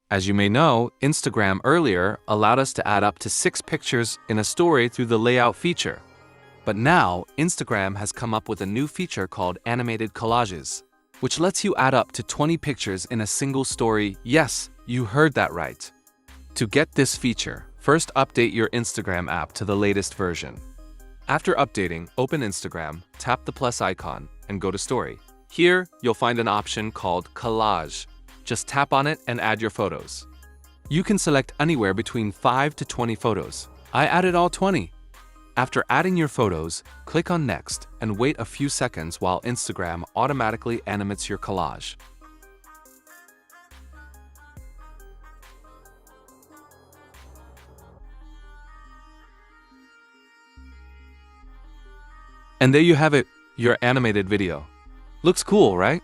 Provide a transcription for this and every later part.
As you may know, Instagram earlier allowed us to add up to 6 pictures in a story through the layout feature. But now, Instagram has come up with a new feature called Animated Collages, which lets you add up to 20 pictures in a single story. Yes, you heard that right. To get this feature, first update your Instagram app to the latest version. After updating, open Instagram, tap the plus icon, and go to Story. Here, you'll find an option called Collage. Just tap on it and add your photos. You can select anywhere between 5 to 20 photos. I added all 20. After adding your photos, click on Next and wait a few seconds while Instagram automatically animates your collage. And there you have it, your animated video. Looks cool, right?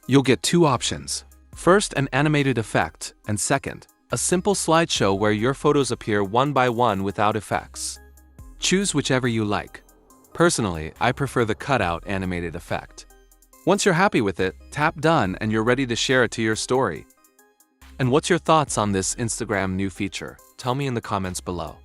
You'll get 2 options. First, an animated effect, and second, a simple slideshow where your photos appear one by one without effects. Choose whichever you like. Personally, I prefer the cutout animated effect. Once you're happy with it, tap Done and you're ready to share it to your story. And what's your thoughts on this Instagram new feature? Tell me in the comments below.